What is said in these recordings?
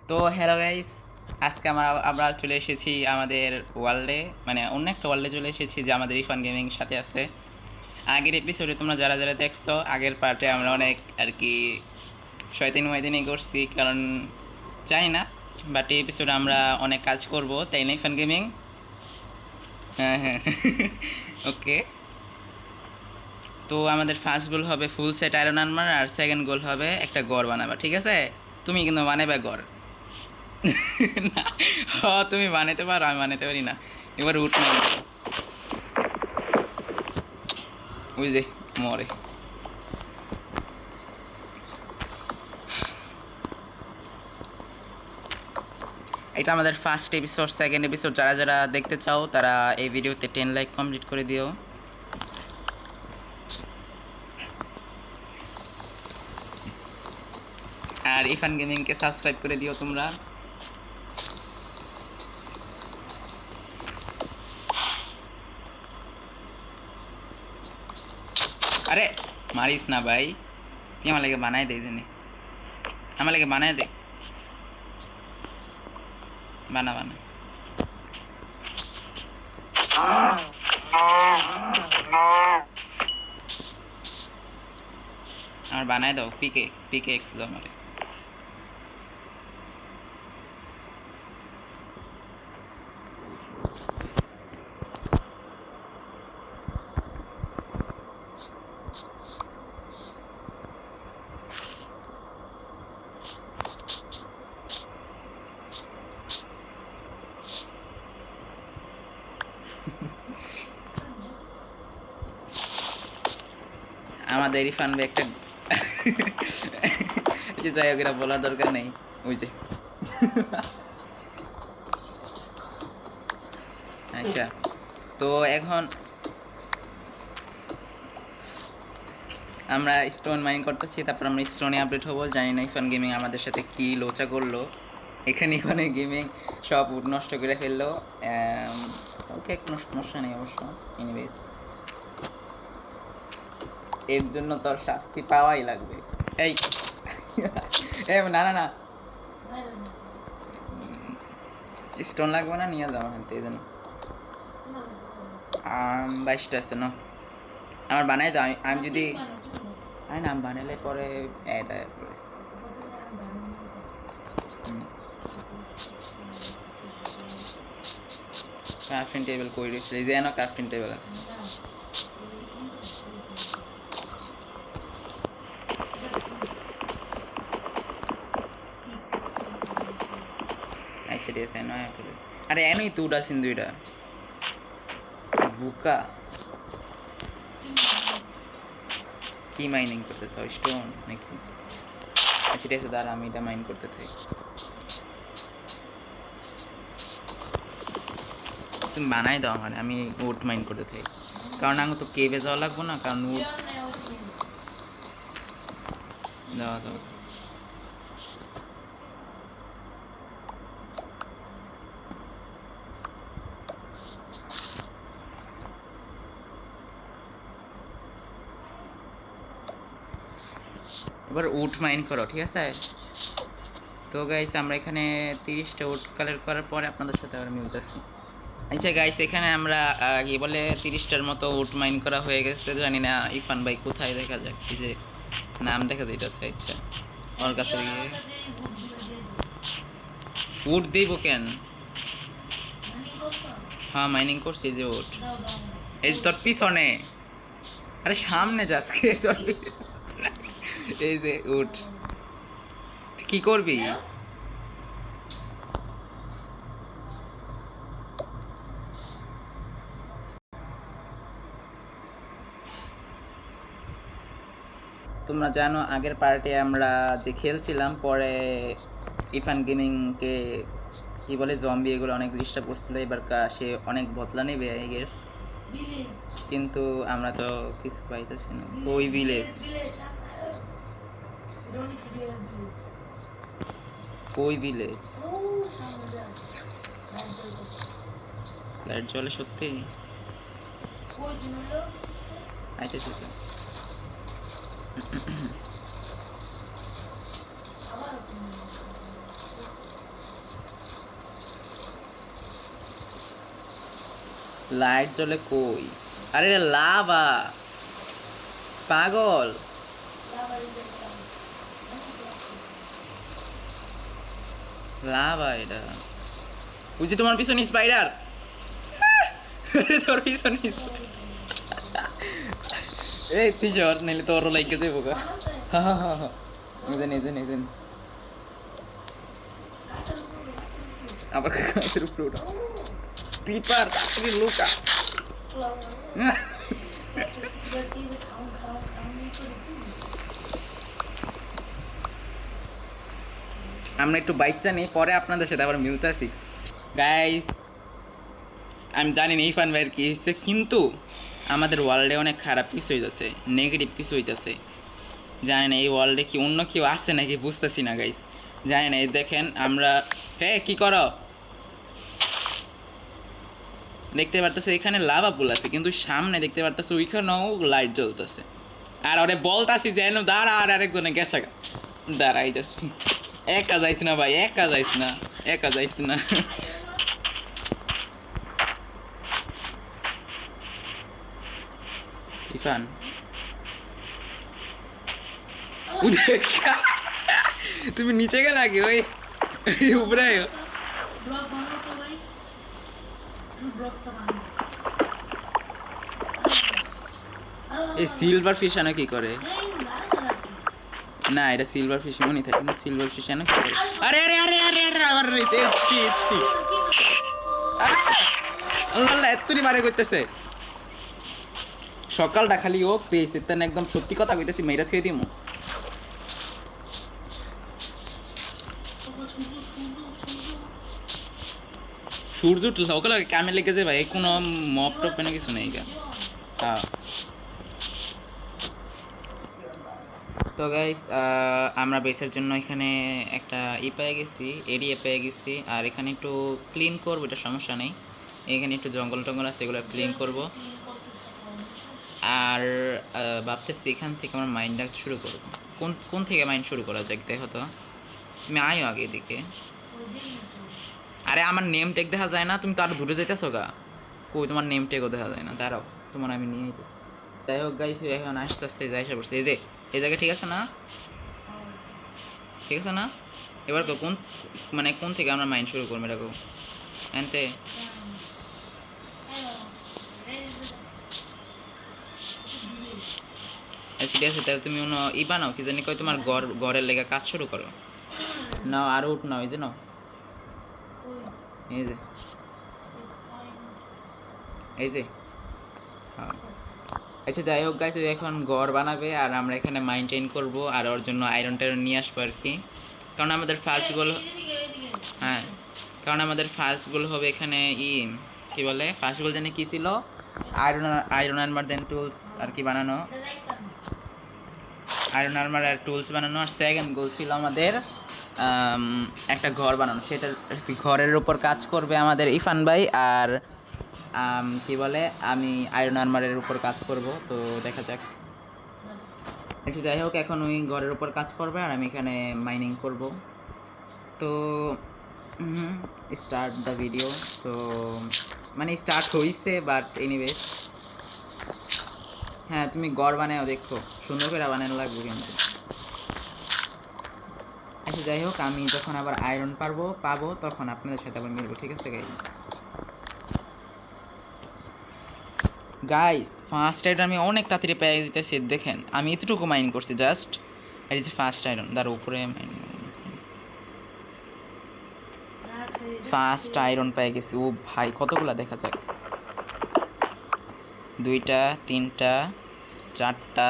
তো hello guys, আজকে আমরা চলে এসেছি আমাদের ওয়ার্ল্ডে, মানে অন্য একটা ওয়ার্ল্ডে চলে এসেছি যে আমাদের ইরফান গেমিং সাথে আছে। আগের এপিসোডে তোমরা যারা যারা দেখছো, আগের পার্টে আমরা অনেক আর কি শয়তানি করছি, কারণ জানি না, বাট এই এপিসোডে আমরা অনেক কাজ করব, তাই না ইরফান গেমিং? হ্যাঁ হ্যাঁ ওকে। তো আমাদের ফার্স্ট গোল হবে ফুল সেট আয়রন আর্মার, আর সেকেন্ড গোল হবে একটা গড় বানাবা, ঠিক আছে? তুমি কিন্তু বানাবে গড়। না, তুমি বানাতে পারো, আমি বানাতে পারি না। এবার উঠ নাই, ওই যে মরে। এটা আমাদের ফার্স্ট এপিসোড। সেকেন্ড এপিসোড যারা যারা দেখতে চাও তারা এই ভিডিওতে 10 লাইক কমপ্লিট করে দিও। আর ইরফান গেমিংকে সাবস্ক্রাইব করে দিও তোমরা। আরে মারিস না ভাই, তুই আমার লাগে বানাই দে, জানি আমার লাগে বানাই দে, বানা বানা। আমার বানাই দাও, পিকে পিকে এক্স দাও আমার। আমাদের ইরফান ভাই একটা যে যাই হোক, এরা বলার দরকার নেই, ওই যে। আচ্ছা, তো এখন আমরা স্টোন মাইন করতেছি, তারপর আমরা স্টোনে আপডেট হবো। জানি না ইরফান গেমিং আমাদের সাথে কি লোচা করলো, এখানে গেমিং সব নষ্ট করে ফেললো। ওকে, কোনো সমস্যা নেই অবশ্য। এনিওয়েজ, এর জন্য তোর শাস্তি পাওয়াই লাগবে। এই না না না, স্টোন লাগবে না, নিয়ে যাও হাতে। এই জন্য 22টা আছে না, আমার বানাই দাও। আমি যদি আরে না, আমি বানালে পরে এটা ক্রাফটিং টেবিল কই রয়েছে, এই যে এনো ক্রাফটিং টেবিল আছে। আচ্ছা ঠিক আছে, এনো আরে এনোই তো উঠা সিন দুইটা বুকা। কি মাইনিং করতে থাকো, স্টোন নাকি? আচ্ছা ঠিক আছে, দাঁড়া আমি এটা মাইন করতে থাকি। তুমি বানাই দাও মানে, আমি উড মাইন করতে থাকি, কারণ আমি তো কেভে যাওয়া লাগবো না, কারণ উড দেওয়া দাও। এবার উড মাইন করো, ঠিক আছে? তো গাইস, আমরা এখানে 30টা উড কালেক্ট করার পরে আপনাদের সাথে আবার মিলতেছি। আচ্ছা গাইস, এখানে আমরা কি বলে 30টার মতো উড মাইন করা হয়ে গেছে। জানি না ইরফান ভাই কোথায়, দেখা যাক। কি যে নাম দেখা যাইতেছে, আচ্ছা ওর কাছে গিয়ে উড দিব কেন? হ্যাঁ মাইনিং করছি, যে উড এই যে তোর পিছনে, আরে সামনে যাস কে তোর এই যে উড কি করবি? তোমরা জানো আগের পার্টে আমরা যে খেলছিলাম, পরে ইরফান গেমিংকে কি বলে জম্বি এগুলো অনেক ডিস্টার্ব করছিল। এবার সে অনেক বদলা নেবে আই গেস, কিন্তু আমরা তো কিছু পাইতেছি না। ওই ভিলেজ, ওই ভিলেজ লাইট জ্বলে সত্যি? আইতেছি তো। লাইট জ্বলে কই? আরে লাভা, পাগল। লাভা এটা। ওই যে তোমার পিছনে স্পাইডার, তোর পিছনে এই তুই জ্বর নাইলে তোর লাইকে যাবো গা। হা হা হা হা, এজেন এজেন এজেন, আবার গাছের উপরে ওঠা। পিপার তাড়াতাড়ি লুকা। আমরা একটু বাইকটা নিই, পরে আপনাদের সাথে আবার মিলতেছি গাইস। আমি জানি না ইরফান ভাইয়ের কী হচ্ছে, কিন্তু আমাদের ওয়ার্ল্ডে অনেক খারাপ কিছু হইতেছে, নেগেটিভ কিছু হইতেছে। জানি না এই ওয়ার্ল্ডে কি অন্য কেউ আছে নাকি, বুঝতেছি না গাইস। জানি না, এই দেখেন আমরা, হ্যাঁ কি করো, দেখতে পারতেছে এখানে লাভা পুল আছে, কিন্তু সামনে দেখতে পারতেছে ওইখানেও লাইট জ্বলতেছে। আর ওরে বলতাছি যেন দাঁড়া, আর আরেকজনে গেছে গা, দাঁড়াই যাচ্ছি। একা যাইস না ভাই, একা যাইস না, একা যাইস না। ইরফান তুমি নিচে গেলা কি ওই উপরে? এই সিলভার ফিশ আনা কি করে? না এটা সিলভার ফিশ মনে থাকে, কিন্তু সিলভার ফিশ আনা কি করে? আরে আরে আরে আরে আরে আবার এইচপি এইচপি, আল্লাহ এত্তরি বারে করতেছে। সকালটা খালি ও পেয়েছে, তেন একদম সত্যি কথা কইতেছি, মেয়েরা থুয়ে দিমু। সূর্য সকালে কামে লেগেছে ভাই, কোনো মপ টপ না কিছু নেই গা। হ্যাঁ তো গাইস, আমরা বেসের জন্য এখানে একটা পেয়ে গেছি, এরিয়া পেয়ে গেছি। আর এখানে একটু ক্লিন করবো, এটা সমস্যা নেই। এখানে একটু জঙ্গল টঙ্গল আছে, এগুলো ক্লিন করব। আর ভাবতেছি এখান থেকে আমার মাইন্ডটা শুরু করব। কোন কোন থেকে মাইন্ড শুরু করা যাক, দেখো তো। তুমি আয়ো আগে এদিকে। আরে আমার নেম টেক দেখা যায় না, তুমি তো আরো দূরে যাইতেছো গা। কই তোমার নেম টেকও দেখা যায় না, দাঁড়াও তোমার আমি নিয়ে যেতেছি। যাই হোক গাইস, এখন আসতেছে, যাই এসে পড়ছে। এই যে এই জায়গায় ঠিক আছে না? ঠিক আছে না? এবার কোন, মানে কোন থেকে আমরা মাইন্ড শুরু করবো এটা? এনতে ঠিক আছে, তাহলে তুমি অন্য বানাও, কি জানি কয় তোমার ঘরের লেগে কাজ শুরু করো। নাও আরো উঠ, নাও এই যে নাও, এই যে এই যে। হ্যাঁ আচ্ছা যাই হোক গাইস, এখন ঘর বানাবে আর আমরা এখানে মাইন্টেইন করব, আর ওর জন্য আয়রন টায়রন নিয়ে আসবো আর কি। কারণ আমাদের ফার্স্ট গোল, হ্যাঁ কারণ আমাদের ফার্স্ট গোল হবে এখানে কি বলে, ফার্স্ট গোল জানি কি ছিল, আয়রন আয়রন আর্মার দেন টুলস আর কি বানানো, আয়রন আর্মার আর টুলস বানানো। আর সেকেন্ড গোল ছিল আমাদের একটা ঘর বানানো, সেটার ঘরের উপর কাজ করবে আমাদের ইরফান ভাই, আর কি বলে আমি আয়রন আর্মারের উপর কাজ করব। তো দেখা যাক। আচ্ছা যাই হোক, এখন ওই ঘরের উপর কাজ করবে আর আমি এখানে মাইনিং করব। তো স্টার্ট দ্য ভিডিও। তো মানে স্টার্ট হয়েছে, বাট এনিওয়েজ। হ্যাঁ তুমি ঘর বানাও, দেখো সুন্দর করে বানানো লাগবে কিন্তু। আচ্ছা যাই হোক, আমি যখন আবার আয়রন পাবো তখন আপনাদের সাথে আবার মিলবো, ঠিক আছে গাইস? গাইস ফার্স্ট আয়রন আমি অনেক তাড়াতাড়ি পেয়ে যেতেছি, দেখেন আমি এতটুকু মাইন করছি জাস্ট। আর এই যে ফার্স্ট আয়রন, তার উপরে মাইন, ফার্স্ট আয়রন পেয়ে গেছি। ও ভাই কতগুলা দেখা যাক, 2টা 3টা 4টা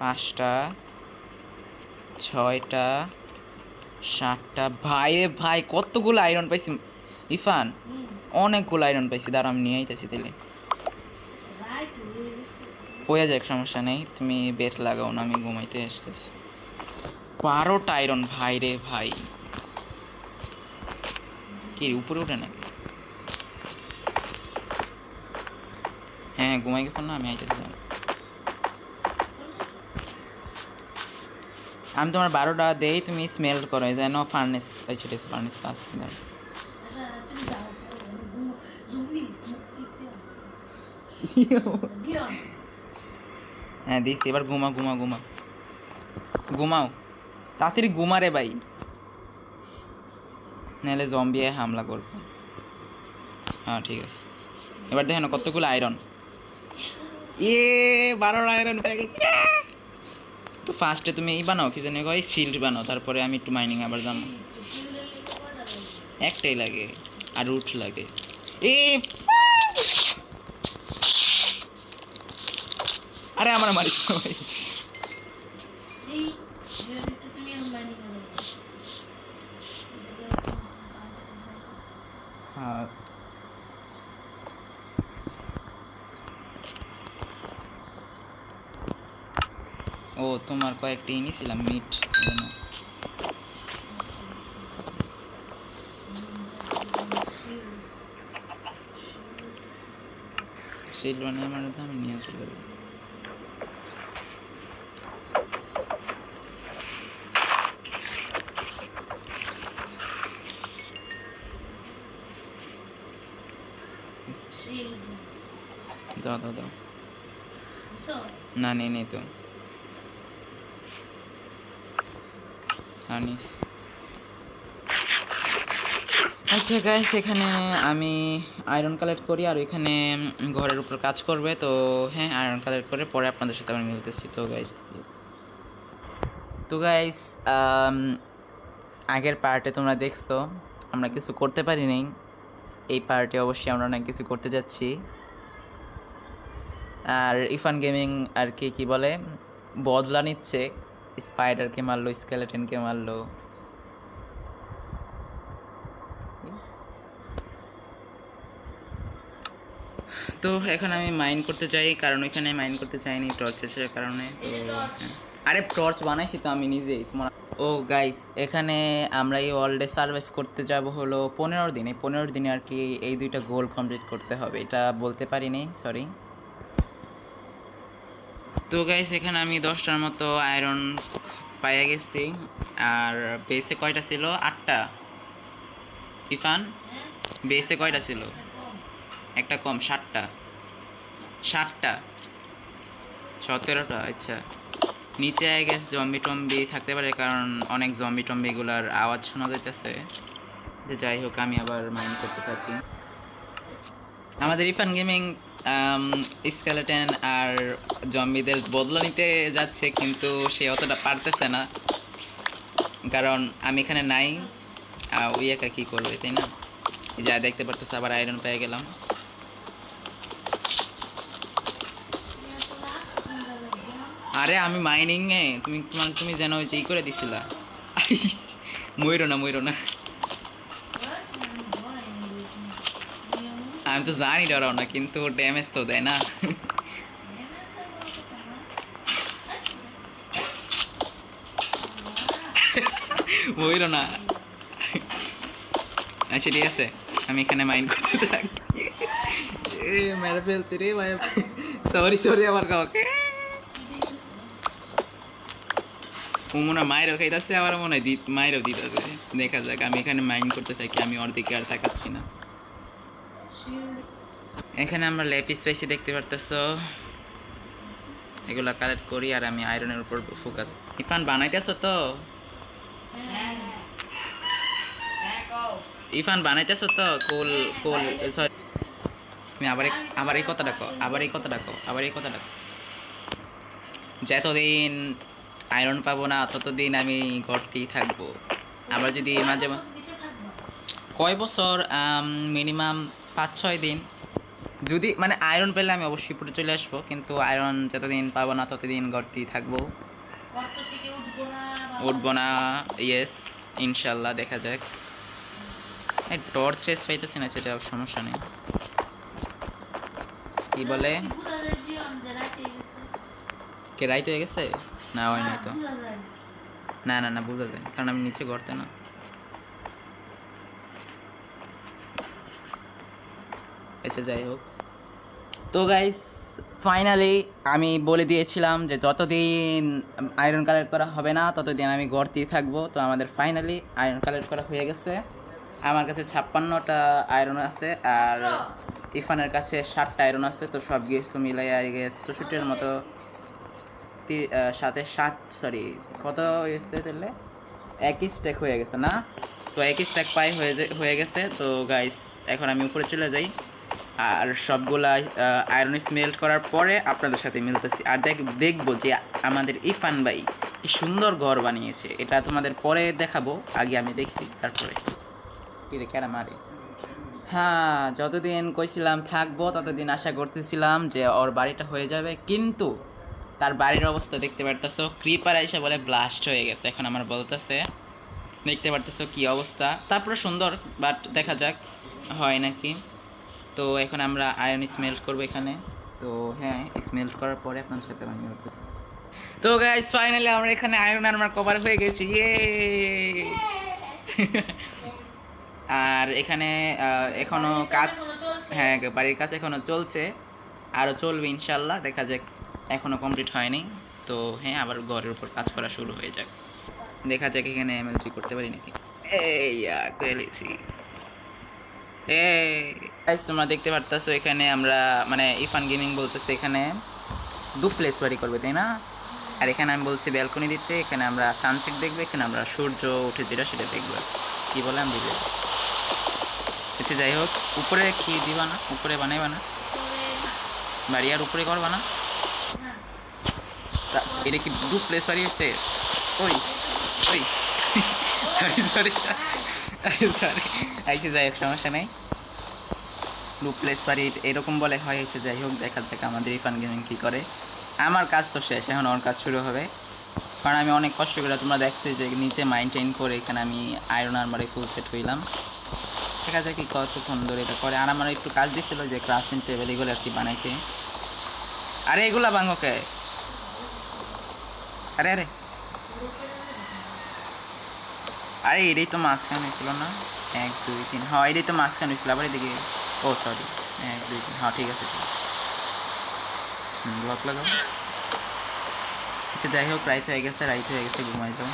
5টা 6টা 7টা। ভাই রে ভাই কতগুলো আয়রন পাইছি ইরফান, অনেকগুলো আয়রন পাইছি। দাঁড়া আমি নিয়ে আইতেছি তাহলে, হয়ে যাক সমস্যা নেই, তুমি বেট লাগাও না, আমি ঘুমাইতে আসতেছি। 12টা আয়রন ভাই রে ভাই, কি উপরে উঠে নাকি? হ্যাঁ ঘুমাই গেছো না, আমি আইতেছি। আমি তোমার 12টা দেই, তুমি স্মেল করো যেন ফার্নেস। আচ্ছা ঠিক আছে, ফার্নেস আছে। হ্যাঁ দিস, এবার ঘুমা ঘুমা ঘুমা ঘুমাও, তাড়াতাড়ি ঘুমারে ভাই, নাহলে জম্বি হামলা করবে। হ্যাঁ ঠিক আছে, এবার দেখেন কতগুলো আয়রন, 12 আয়রন পেয়ে গেছি। তো ফার্স্টে তুমি এই বানাও, কি জানি কয়, শিল্ড বানাও, তারপরে আমি একটু মাইনিং আবার যাবো। একটাই লাগে আর রুট লাগে। এ আরে আমার মারিস না ভাই। হ্যাঁ ও তোমার কয়েকটা এনেছিলাম মিট, সেই লোনের মানে তো আমি নিয়ে চলে যাই। দাও দাও দাও, না নেই নেই তো আনিস। আচ্ছা গাইস, এখানে আমি আয়রন কালেক্ট করি আর ওইখানে ঘরের উপর কাজ করবে, তো হ্যাঁ আয়রন কালেক্ট করে পরে আপনাদের সাথে আমি মিলতেছি। তো গাইস আগের পার্টে তোমরা দেখছো আমরা কিছু করতে পারি নাই, এই পার্টে অবশ্যই আমরা অনেক কিছু করতে যাচ্ছি। আর ইরফান গেমিং আর কি বলে, বদলা নিচ্ছে, স্পাইডারকে মারলো, স্কেলেটনকে মারলো। তো এখন আমি মাইন করতে চাই, কারণ ওইখানে মাইন করতে চাইনি টর্চের কারণে। তো আরে টর্চ বানাইছি তো আমি নিজেই তোমার। ও গাইস, এখানে আমরা এই ওয়ার্ল্ডে সার্ভাইভ করতে যাব হলো 15 দিন। এই 15 দিনে আর কি এই 2টা গোল কমপ্লিট করতে হবে, এটা বলতে পারিনি, সরি। তো গাইস এখানে আমি 10টার মতো আয়রন পাইয়া গেছি। আর বেসে কয়টা ছিল? 8টা। ইরফান বেসে কয়টা ছিল? একটা কম, 7টা। 17টা। আচ্ছা, নিচে আই গেস জম্বি টম্বি থাকতে পারে, কারণ অনেক জম্বি টম্বিগুলার আওয়াজ শোনা যাইতেছে। যে যাই হোক, আমি আবার মাইন্ড করতে থাকি। আমাদের ইরফান গেমিং স্কেলেটন আর জম্বিদের বদলা নিতে যাচ্ছে, কিন্তু সে অতটা পারতেছে না, কারণ আমি এখানে নাই। ওই একা কী করবে, তাই না? যা দেখতে পারতেছে, আবার আয়রন পেয়ে গেলাম। আরে আমি মাইনিং এ, তুমি যেন ওই যেই করে দিছিলা। ময়ূর না আমি তো জানি ডরাও না, কিন্তু ড্যামেজ তো দেয় না। ময়ূর না। আচ্ছা ঠিক আছে, আমি এখানে মাইন্ড করতে থাকি। মেরে ফেলছি রে ভাই, সরি আমার কাউকে। ও মনে হয় মায়েরও খাইতেছে, আবার মনে হয় মায়েরও দিতেছে। দেখা যাক, আমি এখানে মাইন্ড করতে থাকি, আমি ওর দিকে আর তাকাচ্ছি না। এখানে আমরা লেপিস পেয়েছি, দেখতে পারতেছো। এগুলা কালেক্ট করি আর আমি আয়রনের উপর ফোকাস। ইরফান বানাইতেছো তো? ইরফান বানাইতেছো তো? কোল সরি, তুমি আবার এই কথাটা কও, আবার এই কথাটা কও। যতদিন আয়রন পাবো না ততদিন আমি ঘরতেই থাকবো। আবার যদি মাঝে কয় বছর, মিনিমাম 5-6 দিন। যদি মানে আয়রন পেলে আমি অবশ্যই উপরে চলে আসবো, কিন্তু আয়রন যতদিন পাবো না ততদিন ঘরতেই থাকবো, উঠবো না। ইয়েস, ইনশাল্লাহ, দেখা যাক। টর্চেস পাইতেছি না, সেটা সমস্যা নেই। কি বলে, কে রাইত হয়ে গেছে? না হয় নাই তো, না বোঝা যায়, কারণ আমি নিচে গড়তে না। আচ্ছা যাই হোক, তো গাইস ফাইনালি আমি বলে দিয়েছিলাম যে যতদিন আয়রন কালেক্ট করা হবে না ততদিন আমি গড়তেই থাকবো। তো আমাদের ফাইনালি আয়রন কালেক্ট করা হয়ে গেছে। আমার কাছে 56টা আয়রন আছে, আর ইরফানের কাছে 60টা আয়রন আছে। তো সব কিছু মিলাই আর গেস 64-এর মতো সাথে 60, সরি কত হয়েছে তাহলে 21 স্ট্যাক হয়ে গেছে না? তো 21 স্ট্যাক পাই হয়ে গেছে। তো গাইস এখন আমি উপরে চলে যাই, আর সবগুলা আয়রন স্মেল্ট করার পরে আপনাদের সাথে মিলতেছি, আর দেখবো যে আমাদের ইরফান ভাই কি সুন্দর ঘর বানিয়েছে। এটা তোমাদের পরে দেখাবো, আগে আমি দেখি তারপরে কি দেখে আর মারি। হ্যাঁ, যতদিন কইছিলাম থাকবো ততদিন আশা করতেছিলাম যে ওর বাড়িটা হয়ে যাবে, কিন্তু তার বাড়ির অবস্থা দেখতে পারতেছো, ক্রিপার এসে বলে ব্লাস্ট হয়ে গেছে। এখন আমার বলতেছে, দেখতে পারতেছো কি অবস্থা। তারপরে সুন্দর, বাট দেখা যাক হয় নাকি। তো এখন আমরা আয়রন স্মেল্ট করবো এখানে। তো হ্যাঁ, স্মেল্ট করার পরে আপনার সাথে আমি বলতেছি। তো গাইস ফাইনালি আমরা এখানে আয়রন আর্মার কভার হয়ে গেছি, ইয়ে। আর এখানে এখনো কাজ, হ্যাঁ বাড়ির কাজ এখনো চলছে, আরও চলবে ইনশাল্লাহ, দেখা যাক, এখনো কমপ্লিট হয়নি। তো হ্যাঁ, আবার ঘরের উপর কাজ করা শুরু হয়ে যাক, দেখা যাক এখানে এমএলটি করতে পারি নাকি। এই করেছি। এই তোমরা দেখতে পারতেছো এখানে আমরা মানে ইরফান গেমিং বলতেছে এখানে ডুপ্লেস বাড়ি করবে, তাই না? আর এখানে আমি বলছি ব্যালকনি দিতে, এখানে আমরা সানসেট দেখবো, এখানে আমরা সূর্য উঠে যেটা সেটা দেখবো। কি বলে আমি বুঝে গেছি। আচ্ছা যাই হোক, উপরে কি দিবা না? উপরে বানাইবা না বাড়ি? আর উপরে করবা না? এটা কি ডুপ্লেস বাড়ি হচ্ছে? ওই ওই সরি সরি সরি, আচ্ছা যাই হোক, সমস্যা নেই। ডুপ্লেস বাড়ি এরকম বলে হয়েছে। যাই হোক, দেখা যাক আমাদের ইরফান গেমিং কী করে। আমার কাজ তো শেষ, এখন ওর কাজ শুরু হবে, কারণ আমি অনেক কষ্ট করে, তোমরা দেখছো যে নিচে মাইন্টেন করে এখানে আমি আয়রন আর্মারে ফুল সেট হইলাম। দেখা যাক কি কতক্ষণ ধরে এটা করে। আর আমার একটু কাজ দিছিল যে ক্রাফটিং টেবিল এগুলো আর কি বানাইতে। আরে এগুলা বাঙ্গকে, আরে আরে আরে এটাই তো মাঝখানে ছিল না? 1 2 3, হ্যাঁ এটাই তো মাঝখানে ছিল। আবার এদিকে, ও সরি, 1 2 3, হ্যাঁ ঠিক আছে। ব্লক লাগাও। আচ্ছা যাই হোক, রাইত হয়ে গেছে, ঘুমাই যাও।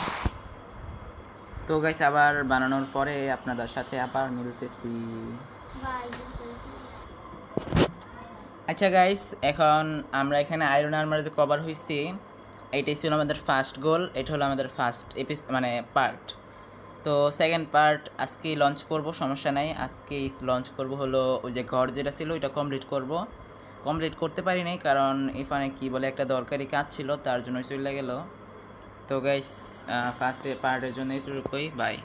তো গাইস আবার বানানোর পরে আপনাদের সাথে আবার মিলতেছি। আচ্ছা গাইস, এখন আমরা এখানে আয়রন আর্মার যে কভার হয়েছি, এইটাই ছিল আমাদের ফার্স্ট গোল। এটা হলো আমাদের ফার্স্ট মানে পার্ট। তো সেকেন্ড পার্ট আজকেই লঞ্চ করব, সমস্যা নাই। আজকেই লঞ্চ করব হলো ওই যে ঘর যেটা ছিল ওইটা কমপ্লিট করতে পারি নাই, কারণ এখানে কি বলে একটা দরকারি কাজ ছিল, তার জন্য চলে গেল। তো গাইস ফার্স্ট পার্টের জন্য এইটুকুই, বাই।